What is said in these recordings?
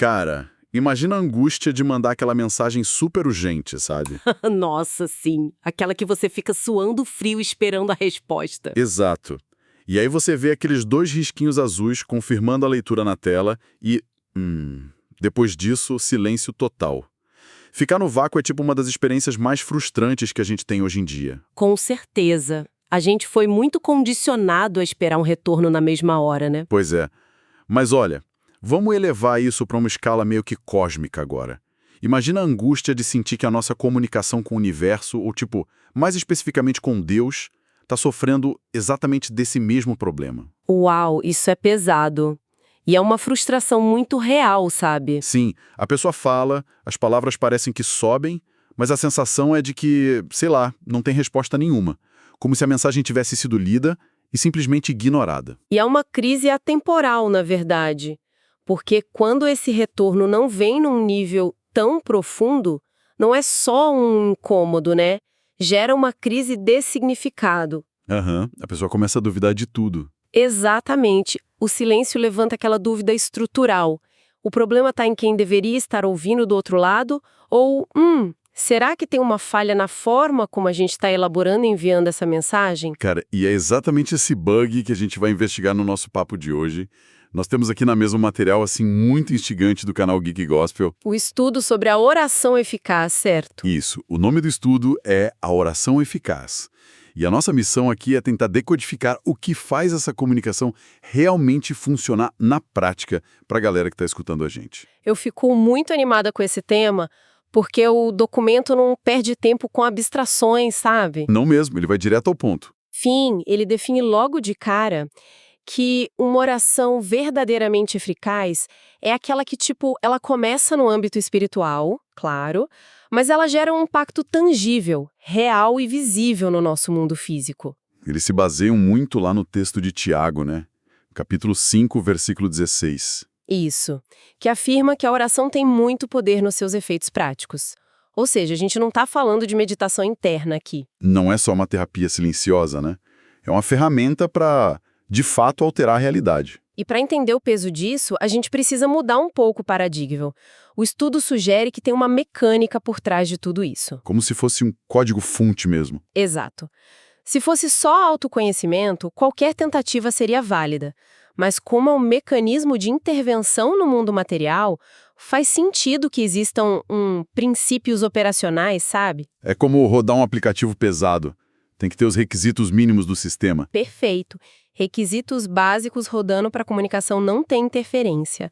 Cara, imagina a angústia de mandar aquela mensagem super urgente, sabe? Nossa, sim. Aquela que você fica suando frio esperando a resposta. Exato. E aí você vê aqueles 2 risquinhos azuis confirmando a leitura na tela e... depois disso, silêncio total. Ficar no vácuo é tipo uma das experiências mais frustrantes que a gente tem hoje em dia. Com certeza. A gente foi muito condicionado a esperar um retorno na mesma hora, né? Pois é. Mas olha, vamos elevar isso para uma escala meio que cósmica agora. Imagina a angústia de sentir que a nossa comunicação com o universo, ou tipo, mais especificamente com Deus, está sofrendo exatamente desse mesmo problema. Uau, isso é pesado. E é uma frustração muito real, sabe? Sim, a pessoa fala, as palavras parecem que sobem, mas a sensação é de que, sei lá, não tem resposta nenhuma. Como se a mensagem tivesse sido lida e simplesmente ignorada. E é uma crise atemporal, na verdade. Porque quando esse retorno não vem num nível tão profundo, não é só um incômodo, né? Gera uma crise de significado. A pessoa começa a duvidar de tudo. Exatamente. O silêncio levanta aquela dúvida estrutural. O problema está em quem deveria estar ouvindo do outro lado? Ou, será que tem uma falha na forma como a gente está elaborando e enviando essa mensagem? Cara, e é exatamente esse bug que a gente vai investigar no nosso papo de hoje. Nós temos aqui na mesa um material assim muito instigante do canal Geek Gospel. O estudo sobre a oração eficaz, certo? Isso, o nome do estudo é A Oração Eficaz. E a nossa missão aqui é tentar decodificar o que faz essa comunicação realmente funcionar na prática para a galera que está escutando a gente. Eu fico muito animada com esse tema, porque o documento não perde tempo com abstrações, sabe? Não mesmo, ele vai direto ao ponto. Fim, ele define logo de cara que uma oração verdadeiramente eficaz é aquela que, tipo, ela começa no âmbito espiritual, claro, mas ela gera um impacto tangível, real e visível no nosso mundo físico. Eles se baseiam muito lá no texto de Tiago, né? Capítulo 5, versículo 16. Isso, que afirma que a oração tem muito poder nos seus efeitos práticos. Ou seja, a gente não está falando de meditação interna aqui. Não é só uma terapia silenciosa, né? É uma ferramenta para, de fato, alterar a realidade. E para entender o peso disso, a gente precisa mudar um pouco o paradigma. O estudo sugere que tem uma mecânica por trás de tudo isso. Como se fosse um código-fonte mesmo. Exato. Se fosse só autoconhecimento, qualquer tentativa seria válida. Mas como é um mecanismo de intervenção no mundo material, faz sentido que existam princípios operacionais, sabe? É como rodar um aplicativo pesado. Tem que ter os requisitos mínimos do sistema. Perfeito. Requisitos básicos rodando para comunicação não tem interferência.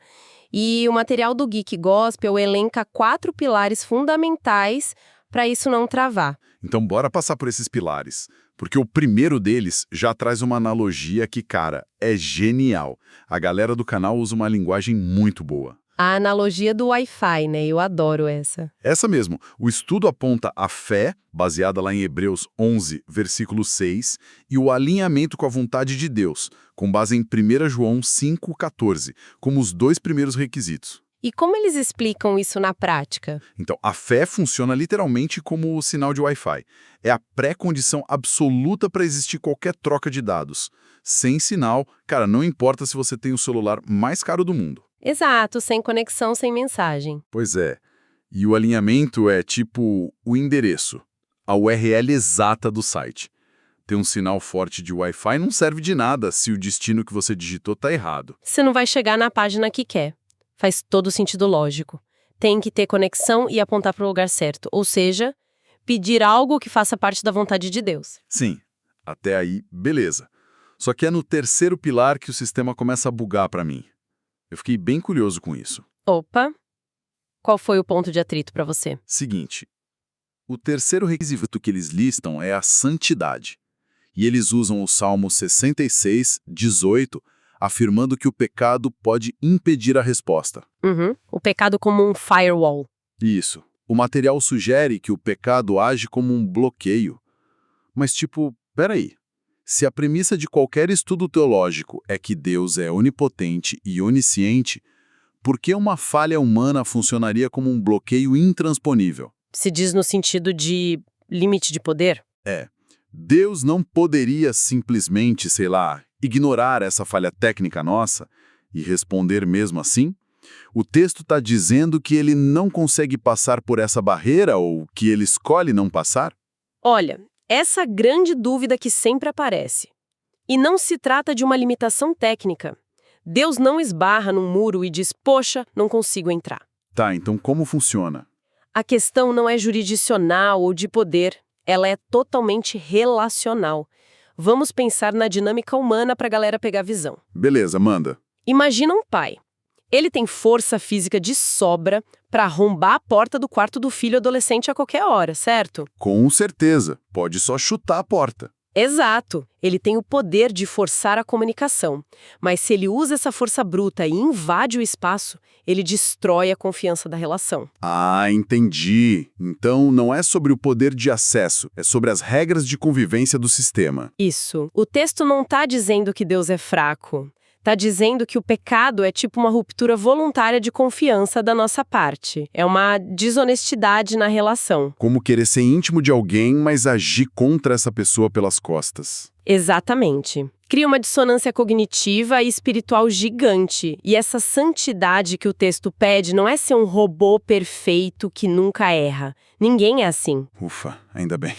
E o material do Geek Gospel elenca 4 pilares fundamentais para isso não travar. Então bora passar por esses pilares. Porque o primeiro deles já traz uma analogia que, cara, é genial. A galera do canal usa uma linguagem muito boa. A analogia do Wi-Fi, né? Eu adoro essa. Essa mesmo. O estudo aponta a fé, baseada lá em Hebreus 11, versículo 6, e o alinhamento com a vontade de Deus, com base em 1 João 5,14, como os 2 primeiros requisitos. E como eles explicam isso na prática? Então, a fé funciona literalmente como o sinal de Wi-Fi. É a pré-condição absoluta para existir qualquer troca de dados. Sem sinal, cara, não importa se você tem o celular mais caro do mundo. Exato, sem conexão, sem mensagem. Pois é. E o alinhamento é tipo o endereço, a URL exata do site. Ter um sinal forte de Wi-Fi não serve de nada se o destino que você digitou está errado. Você não vai chegar na página que quer. Faz todo sentido lógico. Tem que ter conexão e apontar para o lugar certo. Ou seja, pedir algo que faça parte da vontade de Deus. Sim, até aí, beleza. Só que é no terceiro pilar que o sistema começa a bugar para mim. Eu fiquei bem curioso com isso. Opa! Qual foi o ponto de atrito para você? Seguinte, o terceiro requisito que eles listam é a santidade. E eles usam o Salmo 66, 18, afirmando que o pecado pode impedir a resposta. O pecado como um firewall. Isso. O material sugere que o pecado age como um bloqueio. Mas tipo, peraí. Se a premissa de qualquer estudo teológico é que Deus é onipotente e onisciente, por que uma falha humana funcionaria como um bloqueio intransponível? Se diz no sentido de limite de poder? É. Deus não poderia simplesmente, sei lá, ignorar essa falha técnica nossa e responder mesmo assim? O texto está dizendo que ele não consegue passar por essa barreira ou que ele escolhe não passar? Olha, essa grande dúvida que sempre aparece. E não se trata de uma limitação técnica. Deus não esbarra num muro e diz, poxa, não consigo entrar. Tá, então como funciona? A questão não é jurisdicional ou de poder, ela é totalmente relacional. Vamos pensar na dinâmica humana para a galera pegar visão. Beleza, manda. Imagina um pai. Ele tem força física de sobra para arrombar a porta do quarto do filho adolescente a qualquer hora, certo? Com certeza, pode só chutar a porta. Exato. Ele tem o poder de forçar a comunicação. Mas se ele usa essa força bruta e invade o espaço, ele destrói a confiança da relação. Ah, entendi. Então não é sobre o poder de acesso, é sobre as regras de convivência do sistema. Isso. O texto não está dizendo que Deus é fraco. Está dizendo que o pecado é tipo uma ruptura voluntária de confiança da nossa parte. É uma desonestidade na relação. Como querer ser íntimo de alguém, mas agir contra essa pessoa pelas costas. Exatamente. Cria uma dissonância cognitiva e espiritual gigante. E essa santidade que o texto pede não é ser um robô perfeito que nunca erra. Ninguém é assim. Ufa, ainda bem.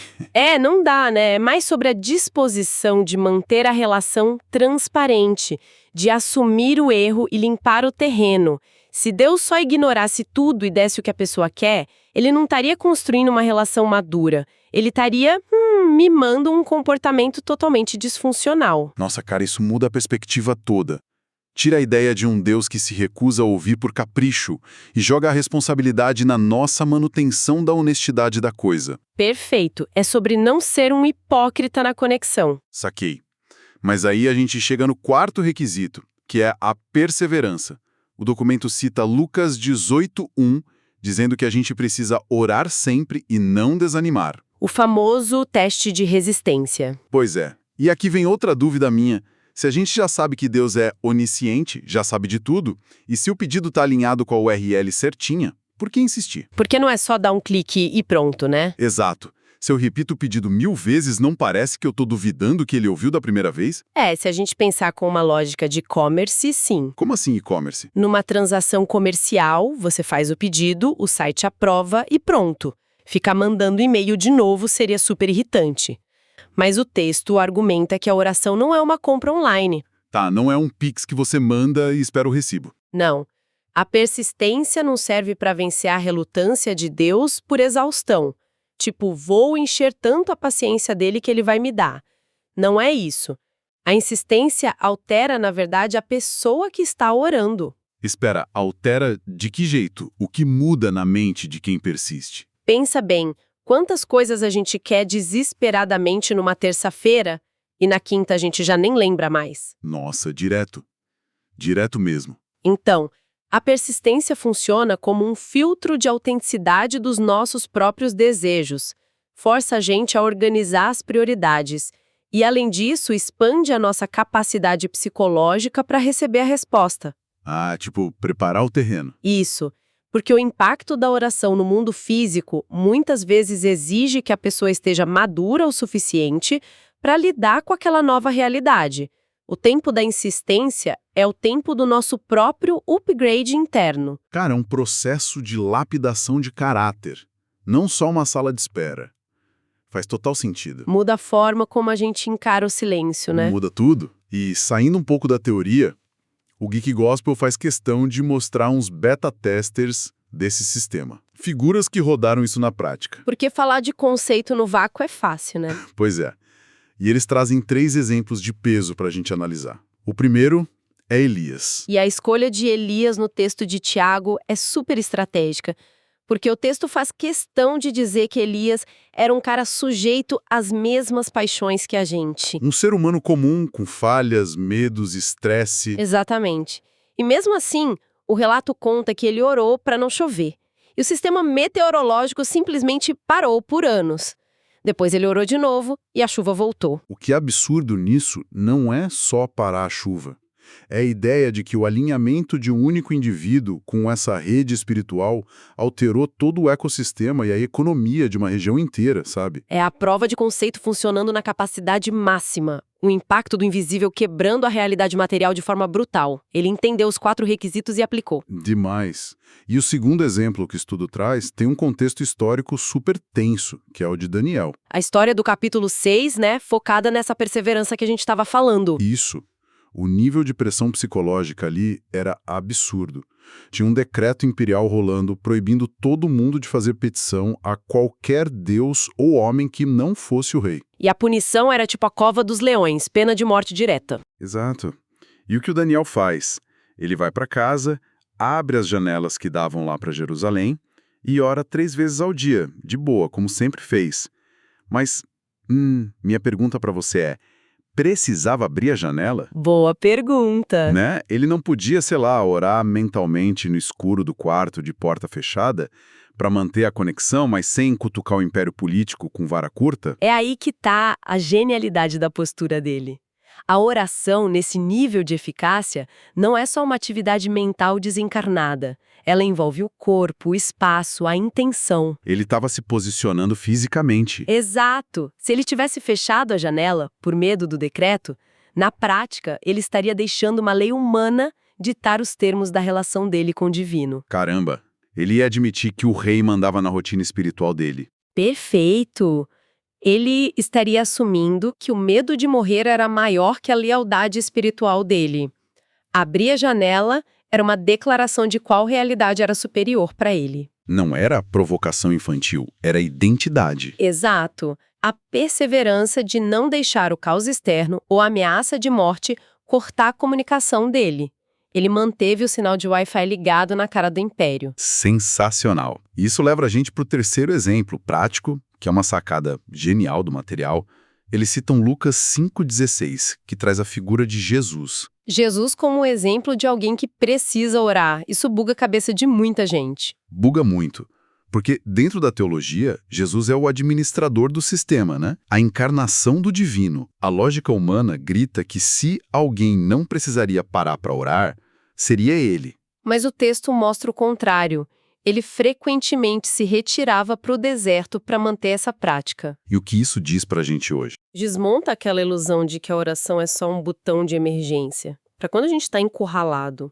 Não dá, né? É mais sobre a disposição de manter a relação transparente, de assumir o erro e limpar o terreno. Se Deus só ignorasse tudo e desse o que a pessoa quer, ele não estaria construindo uma relação madura. Ele estaria mimando um comportamento totalmente disfuncional. Nossa, cara, isso muda a perspectiva toda. Tira a ideia de um Deus que se recusa a ouvir por capricho e joga a responsabilidade na nossa manutenção da honestidade da coisa. Perfeito. É sobre não ser um hipócrita na conexão. Saquei. Mas aí a gente chega no quarto requisito, que é a perseverança. O documento cita Lucas 18:1, dizendo que a gente precisa orar sempre e não desanimar. O famoso teste de resistência. Pois é. E aqui vem outra dúvida minha. Se a gente já sabe que Deus é onisciente, já sabe de tudo, e se o pedido está alinhado com a URL certinha, por que insistir? Porque não é só dar um clique e pronto, né? Exato. Se eu repito o pedido 1000 vezes, não parece que eu estou duvidando que ele ouviu da primeira vez? Se a gente pensar com uma lógica de e-commerce, sim. Como assim e-commerce? Numa transação comercial, você faz o pedido, o site aprova e pronto. Ficar mandando e-mail de novo seria super irritante. Mas o texto argumenta que a oração não é uma compra online. Tá, não é um Pix que você manda e espera o recibo. Não. A persistência não serve para vencer a relutância de Deus por exaustão. Tipo, vou encher tanto a paciência dele que ele vai me dar. Não é isso. A insistência altera, na verdade, a pessoa que está orando. Espera, altera de que jeito? O que muda na mente de quem persiste? Pensa bem, quantas coisas a gente quer desesperadamente numa terça-feira e na quinta a gente já nem lembra mais. Nossa, direto. Direto mesmo. Então, a persistência funciona como um filtro de autenticidade dos nossos próprios desejos. Força a gente a organizar as prioridades. E, além disso, expande a nossa capacidade psicológica para receber a resposta. Ah, tipo, preparar o terreno. Isso. Porque o impacto da oração no mundo físico muitas vezes exige que a pessoa esteja madura o suficiente para lidar com aquela nova realidade. O tempo da insistência é o tempo do nosso próprio upgrade interno. Cara, é um processo de lapidação de caráter. Não só uma sala de espera. Faz total sentido. Muda a forma como a gente encara o silêncio, né? Muda tudo. E saindo um pouco da teoria, o Geek Gospel faz questão de mostrar uns beta-testers desse sistema. Figuras que rodaram isso na prática. Porque falar de conceito no vácuo é fácil, né? Pois é. E eles trazem 3 exemplos de peso para a gente analisar. O primeiro é Elias. E a escolha de Elias no texto de Tiago é super estratégica, porque o texto faz questão de dizer que Elias era um cara sujeito às mesmas paixões que a gente. Um ser humano comum, com falhas, medos, estresse. Exatamente. E mesmo assim, o relato conta que ele orou para não chover. E o sistema meteorológico simplesmente parou por anos. Depois ele orou de novo e a chuva voltou. O que é absurdo nisso não é só parar a chuva. É a ideia de que o alinhamento de um único indivíduo com essa rede espiritual alterou todo o ecossistema e a economia de uma região inteira, sabe? É a prova de conceito funcionando na capacidade máxima. O impacto do invisível quebrando a realidade material de forma brutal. Ele entendeu os 4 requisitos e aplicou. Demais. E o segundo exemplo que o estudo traz tem um contexto histórico super tenso, que é o de Daniel. A história do capítulo 6, né, focada nessa perseverança que a gente estava falando. Isso. O nível de pressão psicológica ali era absurdo. Tinha um decreto imperial rolando proibindo todo mundo de fazer petição a qualquer deus ou homem que não fosse o rei. E a punição era tipo a cova dos leões, pena de morte direta. Exato. E o que o Daniel faz? Ele vai para casa, abre as janelas que davam lá para Jerusalém e ora 3 vezes ao dia, de boa, como sempre fez. Mas, minha pergunta para você é, precisava abrir a janela? Boa pergunta. Né? Ele não podia, sei lá, orar mentalmente no escuro do quarto de porta fechada para manter a conexão, mas sem cutucar o império político com vara curta? É aí que tá a genialidade da postura dele. A oração, nesse nível de eficácia, não é só uma atividade mental desencarnada. Ela envolve o corpo, o espaço, a intenção. Ele estava se posicionando fisicamente. Exato! Se ele tivesse fechado a janela, por medo do decreto, na prática, ele estaria deixando uma lei humana ditar os termos da relação dele com o divino. Caramba! Ele ia admitir que o rei mandava na rotina espiritual dele. Perfeito! Ele estaria assumindo que o medo de morrer era maior que a lealdade espiritual dele. Abrir a janela era uma declaração de qual realidade era superior para ele. Não era provocação infantil, era identidade. Exato. A perseverança de não deixar o caos externo ou a ameaça de morte cortar a comunicação dele. Ele manteve o sinal de Wi-Fi ligado na cara do império. Sensacional. Isso leva a gente para o terceiro exemplo, prático, que é uma sacada genial do material. Eles citam Lucas 5,16, que traz a figura de Jesus. Jesus como exemplo de alguém que precisa orar. Isso buga a cabeça de muita gente. Buga muito. Porque dentro da teologia, Jesus é o administrador do sistema, né? A encarnação do divino. A lógica humana grita que se alguém não precisaria parar para orar, seria ele. Mas o texto mostra o contrário. Ele frequentemente se retirava para o deserto para manter essa prática. E o que isso diz para a gente hoje? Desmonta aquela ilusão de que a oração é só um botão de emergência. Para quando a gente está encurralado.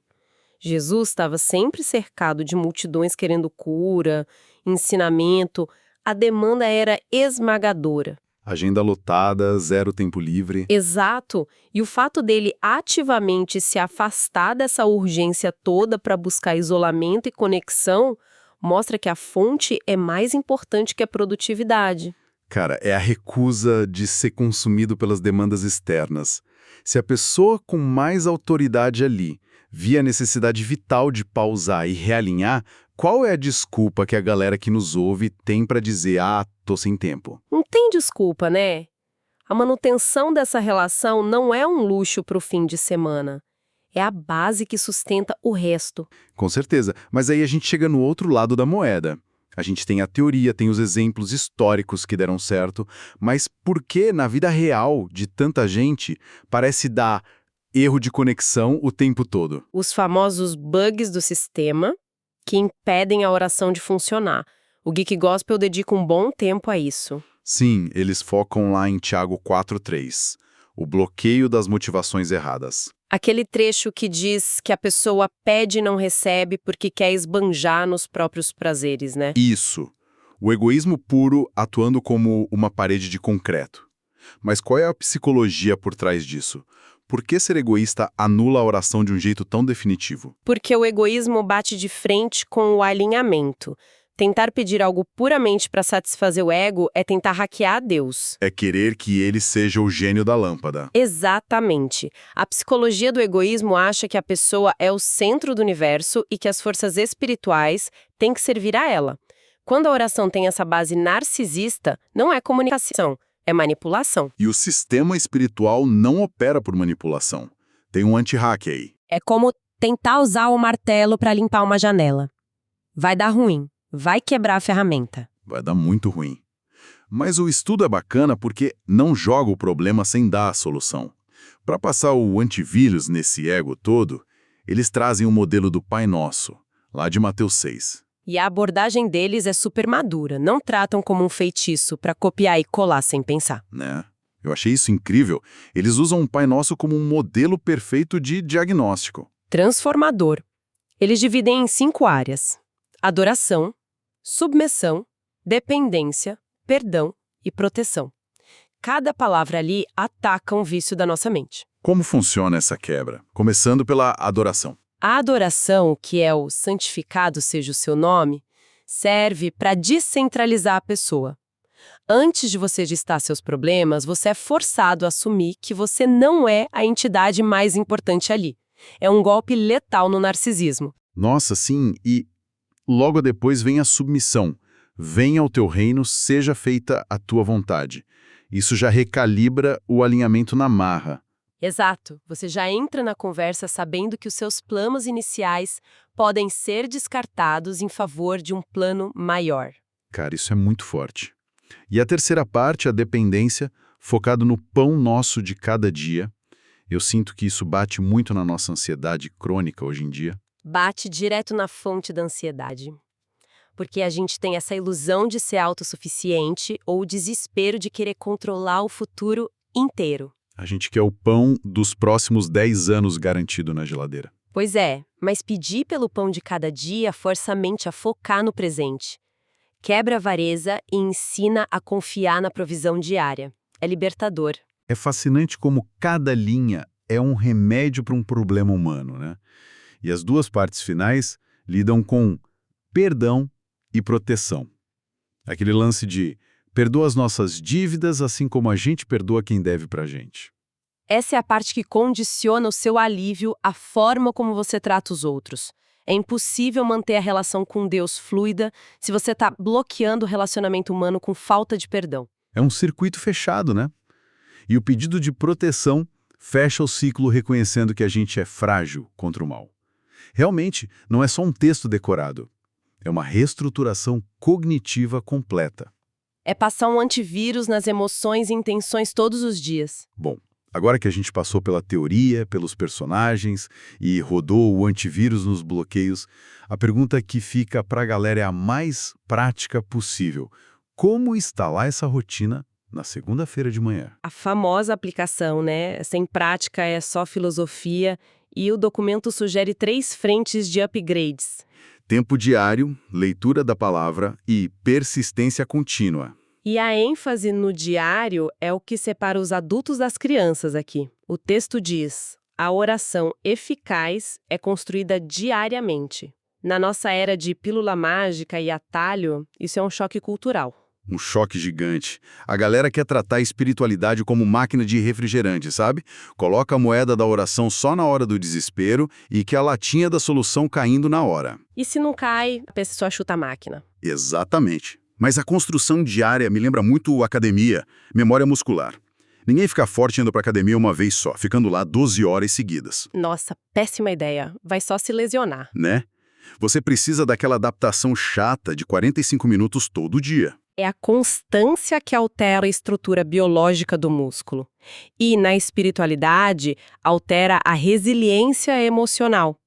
Jesus estava sempre cercado de multidões querendo cura, ensinamento. A demanda era esmagadora. Agenda lotada, zero tempo livre. Exato. E o fato dele ativamente se afastar dessa urgência toda para buscar isolamento e conexão mostra que a fonte é mais importante que a produtividade. Cara, é a recusa de ser consumido pelas demandas externas. Se a pessoa com mais autoridade ali via a necessidade vital de pausar e realinhar, qual é a desculpa que a galera que nos ouve tem para dizer, tô sem tempo? Não tem desculpa, né? A manutenção dessa relação não é um luxo para o fim de semana. É a base que sustenta o resto. Com certeza, mas aí a gente chega no outro lado da moeda. A gente tem a teoria, tem os exemplos históricos que deram certo, mas por que na vida real de tanta gente parece dar erro de conexão o tempo todo? Os famosos bugs do sistema que impedem a oração de funcionar. O Geek Gospel dedica um bom tempo a isso. Sim, eles focam lá em Tiago 4,3, o bloqueio das motivações erradas. Aquele trecho que diz que a pessoa pede e não recebe porque quer esbanjar nos próprios prazeres, né? Isso. O egoísmo puro atuando como uma parede de concreto. Mas qual é a psicologia por trás disso? Por que ser egoísta anula a oração de um jeito tão definitivo? Porque o egoísmo bate de frente com o alinhamento. Tentar pedir algo puramente para satisfazer o ego é tentar hackear a Deus. É querer que ele seja o gênio da lâmpada. Exatamente. A psicologia do egoísmo acha que a pessoa é o centro do universo e que as forças espirituais têm que servir a ela. Quando a oração tem essa base narcisista, não é comunicação, é manipulação. E o sistema espiritual não opera por manipulação. Tem um anti-hack aí. É como tentar usar o martelo para limpar uma janela. Vai dar ruim. Vai quebrar a ferramenta. Vai dar muito ruim. Mas o estudo é bacana porque não joga o problema sem dar a solução. Para passar o antivírus nesse ego todo, eles trazem o modelo do Pai Nosso, lá de Mateus 6. E a abordagem deles é super madura, não tratam como um feitiço para copiar e colar sem pensar. Né? Eu achei isso incrível. Eles usam o Pai Nosso como um modelo perfeito de diagnóstico. Transformador. Eles dividem em 5 áreas: adoração, submissão, dependência, perdão e proteção. Cada palavra ali ataca um vício da nossa mente. Como funciona essa quebra? Começando pela adoração. A adoração, que é o santificado seja o seu nome, serve para descentralizar a pessoa. Antes de você gestar seus problemas, você é forçado a assumir que você não é a entidade mais importante ali. É um golpe letal no narcisismo. Nossa, sim, e logo depois vem a submissão. Venha ao teu reino, seja feita a tua vontade. Isso já recalibra o alinhamento na marra. Exato. Você já entra na conversa sabendo que os seus planos iniciais podem ser descartados em favor de um plano maior. Cara, isso é muito forte. E a terceira parte, a dependência, focado no pão nosso de cada dia. Eu sinto que isso bate muito na nossa ansiedade crônica hoje em dia. Bate direto na fonte da ansiedade. Porque a gente tem essa ilusão de ser autossuficiente ou o desespero de querer controlar o futuro inteiro. A gente quer o pão dos próximos 10 anos garantido na geladeira. Pois é, mas pedir pelo pão de cada dia força a mente a focar no presente. Quebra a avareza e ensina a confiar na provisão diária. É libertador. É fascinante como cada linha é um remédio para um problema humano, né? E as duas partes finais lidam com perdão e proteção. Aquele lance de perdoa as nossas dívidas assim como a gente perdoa quem deve pra gente. Essa é a parte que condiciona o seu alívio à forma como você trata os outros. É impossível manter a relação com Deus fluida se você está bloqueando o relacionamento humano com falta de perdão. É um circuito fechado, né? E o pedido de proteção fecha o ciclo reconhecendo que a gente é frágil contra o mal. Realmente, não é só um texto decorado. É uma reestruturação cognitiva completa. É passar um antivírus nas emoções e intenções todos os dias. Bom, agora que a gente passou pela teoria, pelos personagens e rodou o antivírus nos bloqueios, a pergunta que fica para a galera é a mais prática possível. Como instalar essa rotina na segunda-feira de manhã? A famosa aplicação, né? Sem prática é só filosofia e o documento sugere 3 frentes de upgrades. Tempo diário, leitura da palavra e persistência contínua. E a ênfase no diário é o que separa os adultos das crianças aqui. O texto diz: a oração eficaz é construída diariamente. Na nossa era de pílula mágica e atalho, isso é um choque cultural. Um choque gigante. A galera quer tratar a espiritualidade como máquina de refrigerante, sabe? Coloca a moeda da oração só na hora do desespero e que a latinha da solução caindo na hora. E se não cai, a pessoa chuta a máquina. Exatamente. Mas a construção diária me lembra muito academia, memória muscular. Ninguém fica forte indo pra academia uma vez só, ficando lá 12 horas seguidas. Nossa, péssima ideia. Vai só se lesionar. Né? Você precisa daquela adaptação chata de 45 minutos todo dia. É a constância que altera a estrutura biológica do músculo. E, na espiritualidade, altera a resiliência emocional.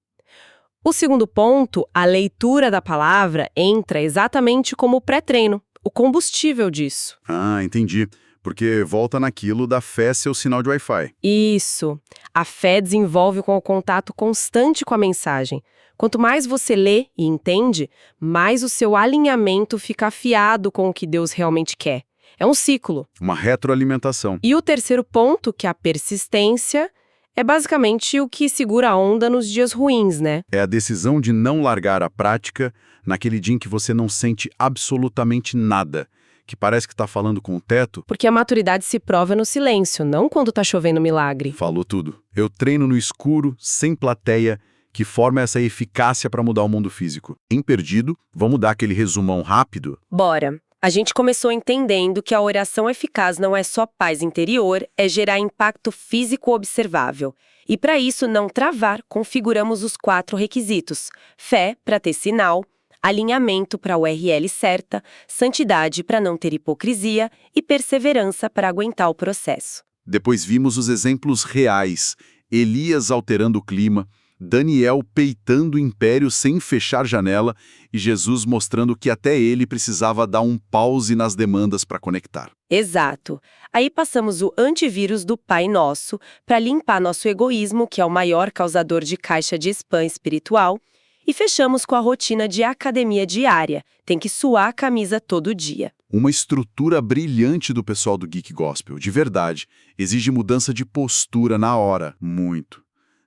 O segundo ponto, a leitura da palavra, entra exatamente como o pré-treino, o combustível disso. Ah, entendi. Porque volta naquilo da fé ser o sinal de Wi-Fi. Isso. A fé desenvolve com o contato constante com a mensagem. Quanto mais você lê e entende, mais o seu alinhamento fica afiado com o que Deus realmente quer. É um ciclo. Uma retroalimentação. E o terceiro ponto, que é a persistência, é basicamente o que segura a onda nos dias ruins, né? É a decisão de não largar a prática naquele dia em que você não sente absolutamente nada, que parece que está falando com o teto. Porque a maturidade se prova no silêncio, não quando está chovendo milagre. Falou tudo. Eu treino no escuro, sem plateia, que forma essa eficácia para mudar o mundo físico. Em Perdido, vamos dar aquele resumão rápido? Bora! A gente começou entendendo que a oração eficaz não é só paz interior, é gerar impacto físico observável. E para isso não travar, configuramos os 4 requisitos: fé para ter sinal, alinhamento para a URL certa, santidade para não ter hipocrisia e perseverança para aguentar o processo. Depois vimos os exemplos reais, Elias alterando o clima, Daniel peitando o império sem fechar janela e Jesus mostrando que até ele precisava dar um pause nas demandas para conectar. Exato. Aí passamos o antivírus do Pai Nosso para limpar nosso egoísmo, que é o maior causador de caixa de spam espiritual, e fechamos com a rotina de academia diária. Tem que suar a camisa todo dia. Uma estrutura brilhante do pessoal do Geek Gospel, de verdade. Exige mudança de postura na hora, muito.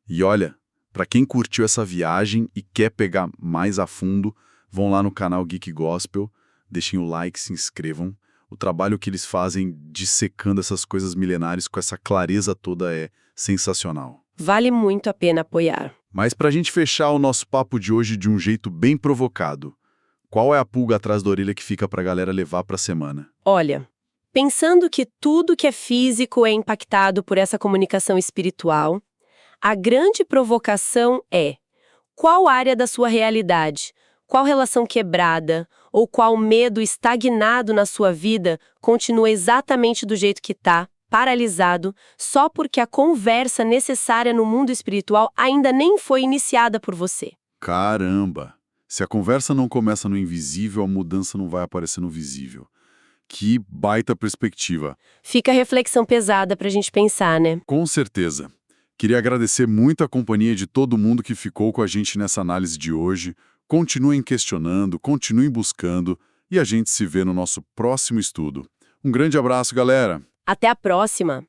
E olha, para quem curtiu essa viagem e quer pegar mais a fundo, vão lá no canal Geek Gospel, deixem o like, se inscrevam. O trabalho que eles fazem dissecando essas coisas milenares com essa clareza toda é sensacional. Vale muito a pena apoiar. Mas para a gente fechar o nosso papo de hoje de um jeito bem provocado, qual é a pulga atrás da orelha que fica para a galera levar para a semana? Olha, pensando que tudo que é físico é impactado por essa comunicação espiritual, a grande provocação é: qual área da sua realidade, qual relação quebrada ou qual medo estagnado na sua vida continua exatamente do jeito que está, paralisado, só porque a conversa necessária no mundo espiritual ainda nem foi iniciada por você? Caramba! Se a conversa não começa no invisível, a mudança não vai aparecer no visível. Que baita perspectiva. Fica a reflexão pesada pra gente pensar, né? Com certeza. Queria agradecer muito a companhia de todo mundo que ficou com a gente nessa análise de hoje. Continuem questionando, continuem buscando e a gente se vê no nosso próximo estudo. Um grande abraço, galera! Até a próxima!